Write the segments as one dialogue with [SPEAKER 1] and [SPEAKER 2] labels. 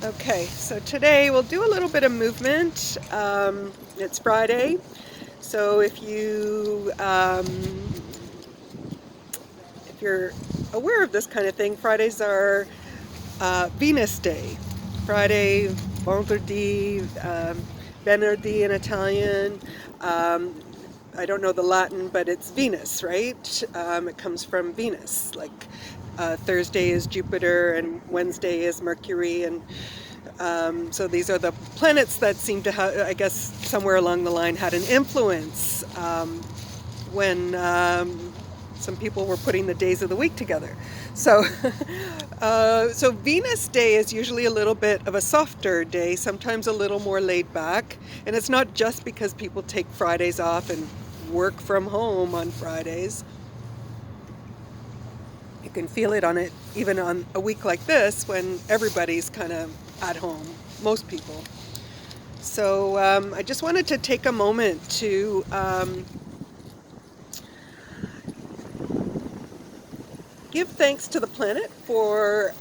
[SPEAKER 1] Okay, so today we'll do a little bit of movement. It's Friday, so if you're aware of this kind of thing, Fridays are Venus Day. Friday, Vendredi, Venerdì in Italian. Um, I don't know the Latin, but it's Venus, right? It comes from Venus. Like Thursday is Jupiter, and Wednesday is Mercury, and so these are the planets that seem to have, I guess, somewhere along the line had an influence when some people were putting the days of the week together. So, so Venus Day is usually a little bit of a softer day, sometimes a little more laid back, and it's not just because people take Fridays off and work from home on Fridays. You can feel it on it even on a week like this when everybody's kind of at home, most people. So I just wanted to take a moment to give thanks to the planet for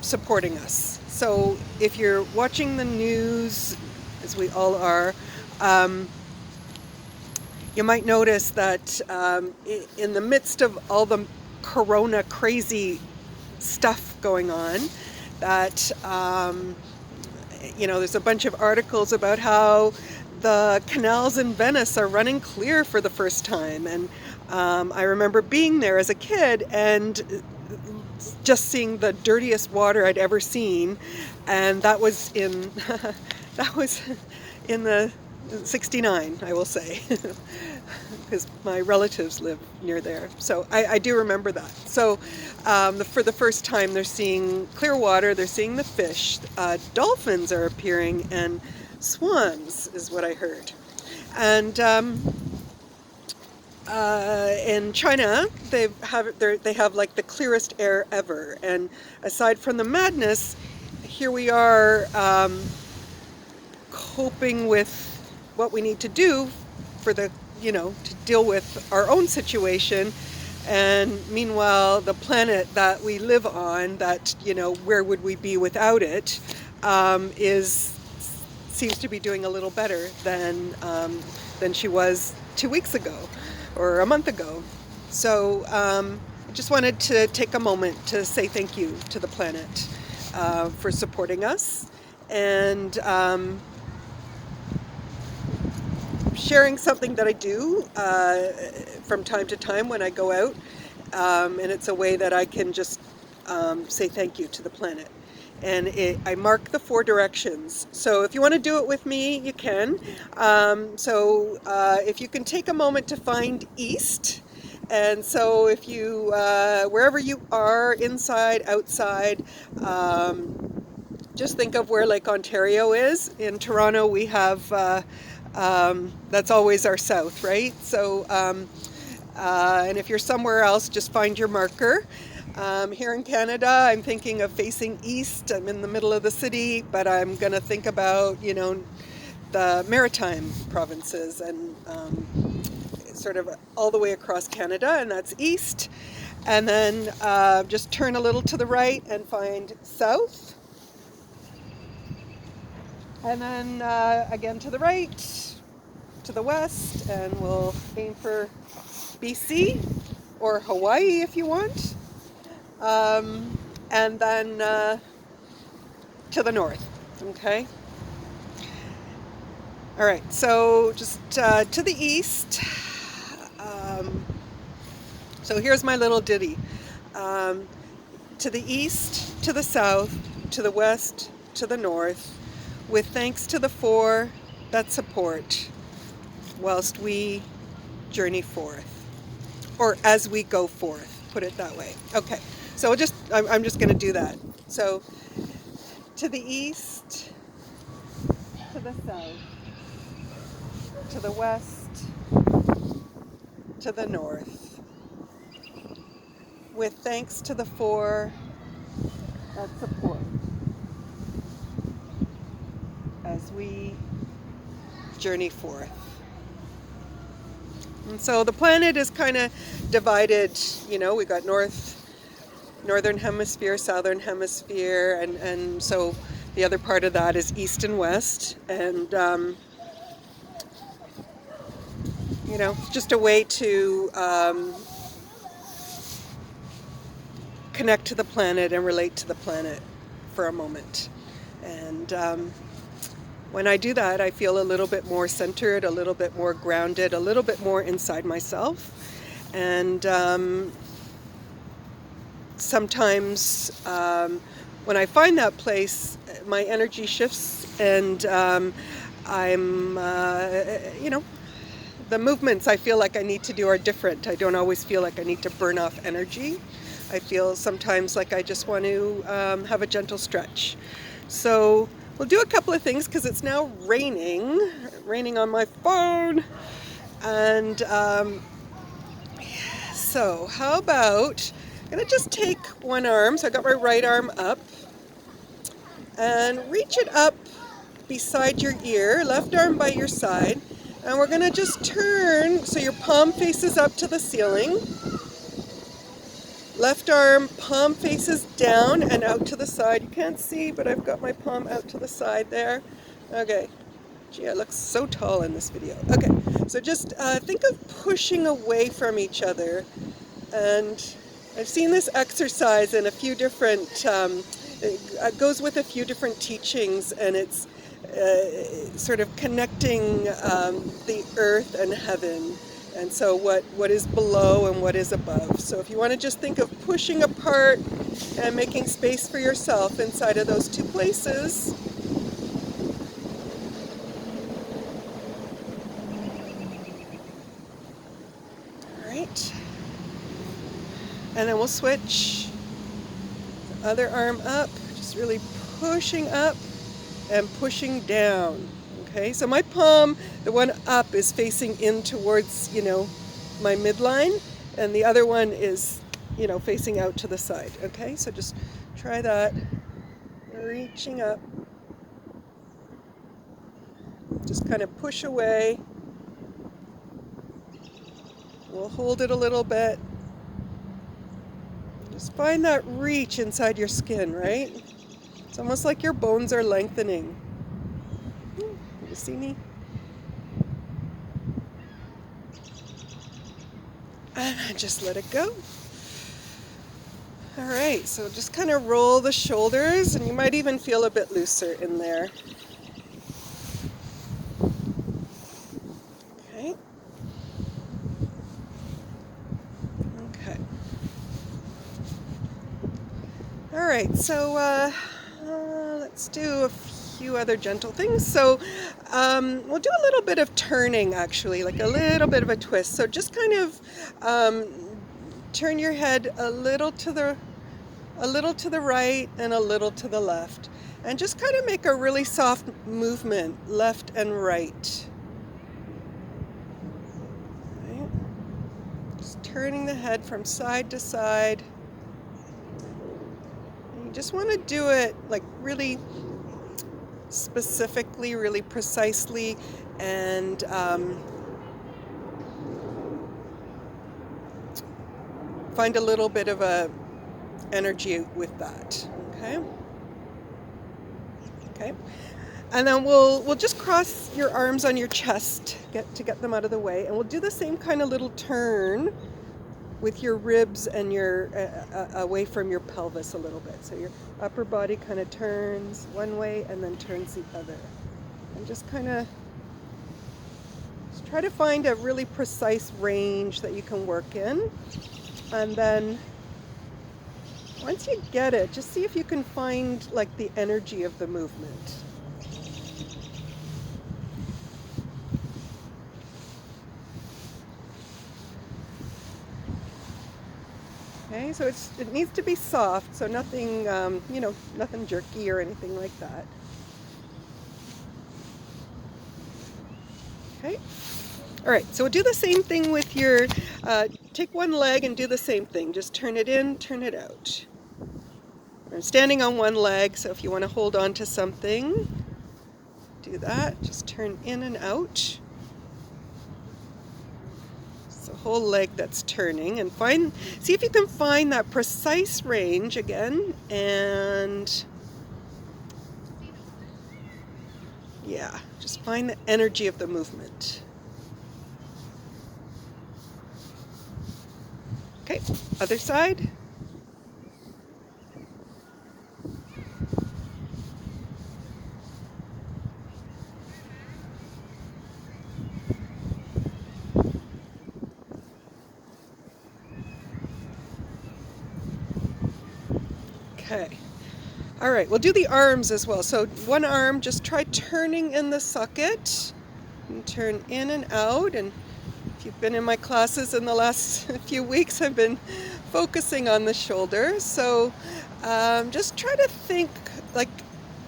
[SPEAKER 1] supporting us. So if you're watching the news, as we all are, um, you might notice that in the midst of all the corona crazy stuff going on, that there's a bunch of articles about how the canals in Venice are running clear for the first time. And I remember being there as a kid and just seeing the dirtiest water I'd ever seen. And that was in that was in the 69, I will say, because my relatives live near there. So I do remember that. So for the first time, they're seeing clear water, they're seeing the fish, dolphins are appearing, and swans is what I heard. And in China, they have like the clearest air ever. And aside from the madness, here we are coping with what we need to do for to deal with our own situation. And meanwhile, the planet that we live on, that, where would we be without it, seems to be doing a little better than she was 2 weeks ago or a month ago. So I just wanted to take a moment to say thank you to the planet for supporting us and sharing something that I do from time to time when I go out. And it's a way that I can just say thank you to the planet. And I mark the 4 directions. So if you want to do it with me, you can. So if you can take a moment to find east. And so if you, wherever you are, inside, outside, just think of where Lake Ontario is. In Toronto, we have, that's always our south, right? So, and if you're somewhere else, just find your marker. Here in Canada, I'm thinking of facing east. I'm in the middle of the city, but I'm going to think about, the maritime provinces and sort of all the way across Canada, and that's east. And then just turn a little to the right and find south. And then again to the right, to the west, and we'll aim for BC or Hawaii if you want. And then to the north, okay? All right, so just to the east. So here's my little ditty. To the east, to the south, to the west, to the north, with thanks to the 4 that support, whilst we journey forth, or as we go forth, put it that way. Okay, so I'm just going to do that. So to the east, to the south, to the west, to the north, with thanks to the 4 that support, as we journey forth. And so the planet is kind of divided, we got north, northern hemisphere, southern hemisphere, and so the other part of that is east and west. And you know, just a way to connect to the planet and relate to the planet for a moment. And when I do that, I feel a little bit more centered, a little bit more grounded, a little bit more inside myself. And sometimes when I find that place, my energy shifts, and I'm, you know, the movements I feel like I need to do are different. I don't always feel like I need to burn off energy. I feel sometimes like I just want to have a gentle stretch. So we'll do a couple of things because it's now raining on my phone. And so how about, I'm going to just take one arm, so I got my right arm up, and reach it up beside your ear, left arm by your side. And we're going to just turn so your palm faces up to the ceiling. Left arm, palm faces down and out to the side. You can't see, but I've got my palm out to the side there. Okay. Gee, I look so tall in this video. Okay, so just think of pushing away from each other. And I've seen this exercise in a few different, it goes with a few different teachings, and it's sort of connecting the earth and heaven, and so what is below and what is above. So if you want to just think of pushing apart and making space for yourself inside of those two places. All right, and then we'll switch. The other arm up, just really pushing up and pushing down. Okay, so my palm, the one up, is facing in towards, you know, my midline, and the other one is, you know, facing out to the side. Okay, so just try that. Reaching up. Just kind of push away. We'll hold it a little bit. Just find that reach inside your skin, right? It's almost like your bones are lengthening. You see me? And just let it go. All right, so just kind of roll the shoulders, and you might even feel a bit looser in there. Okay. Okay. All right, so let's do a few other gentle things. So we'll do a little bit of turning, actually, like a little bit of a twist. So just kind of turn your head a little to the right and a little to the left, and just kind of make a really soft movement left and right. Right? Just turning the head from side to side. And you just want to do it like really specifically, really precisely, and find a little bit of a energy with that. Okay, and then we'll just cross your arms on your chest to get them out of the way, and we'll do the same kind of little turn with your ribs and your away from your pelvis a little bit. So your upper body kind of turns one way and then turns the other. And just kind of try to find a really precise range that you can work in. And then once you get it, just see if you can find like the energy of the movement. Okay, so it needs to be soft, so nothing, you know, nothing jerky or anything like that. Okay. All right, so we'll do the same thing with your, take one leg and do the same thing. Just turn it in, turn it out. I'm standing on one leg, so if you want to hold on to something, do that. Just turn in and out. So whole leg that's turning, and see if you can find that precise range again, and yeah, just find the energy of the movement. Okay, other side. Okay. All right, we'll do the arms as well. So one arm, just try turning in the socket and turn in and out. And if you've been in my classes in the last few weeks, I've been focusing on the shoulder. So just try to think, like,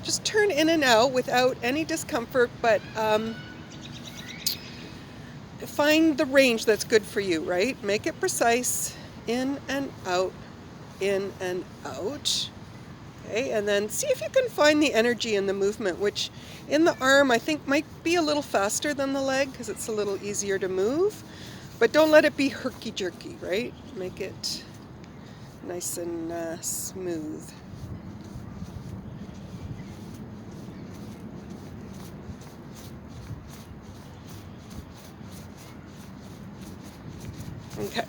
[SPEAKER 1] just turn in and out without any discomfort, but find the range that's good for you, right? Make it precise, in and out, in and out. Okay, and then see if you can find the energy in the movement, which in the arm I think might be a little faster than the leg because it's a little easier to move. But don't let it be herky-jerky, right? Make it nice and smooth. Okay,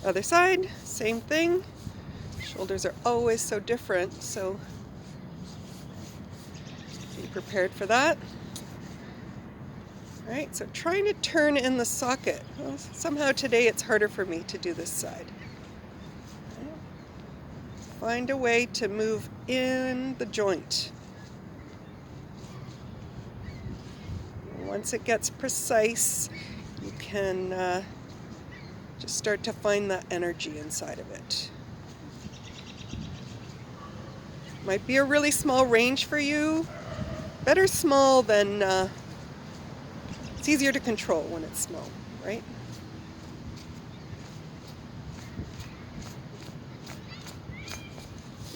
[SPEAKER 1] other side, same thing. Shoulders are always so different, so be prepared for that. All right, so trying to turn in the socket. Well, somehow today it's harder for me to do this side. Find a way to move in the joint. Once it gets precise, you can just start to find that energy inside of it. Might be a really small range for you. Better small than, it's easier to control when it's small, right?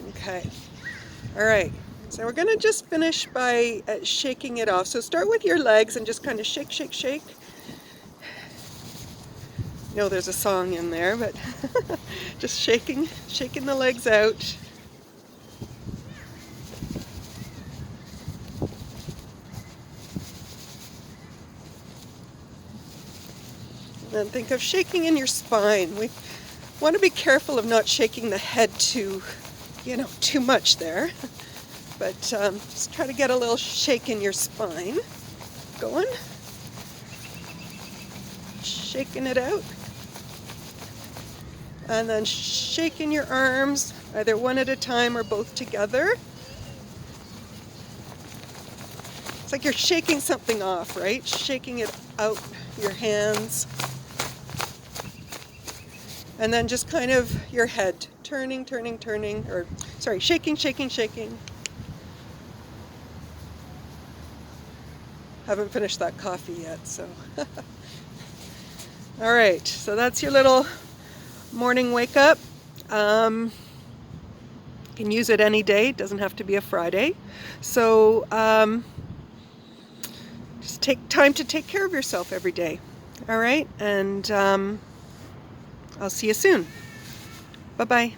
[SPEAKER 1] Okay, all right. So we're gonna just finish by shaking it off. So start with your legs and just kind of shake, shake, shake. I know there's a song in there, but just shaking the legs out. And think of shaking in your spine. We want to be careful of not shaking the head too much there. But just try to get a little shake in your spine. Going. Shaking it out. And then shaking your arms, either one at a time or both together. It's like you're shaking something off, right? Shaking it out your hands. And then just kind of your head turning, shaking, shaking, shaking. Haven't finished that coffee yet, so. All right, so that's your little morning wake up. You can use it any day, it doesn't have to be a Friday. So just take time to take care of yourself every day. All right, and I'll see you soon. Bye-bye.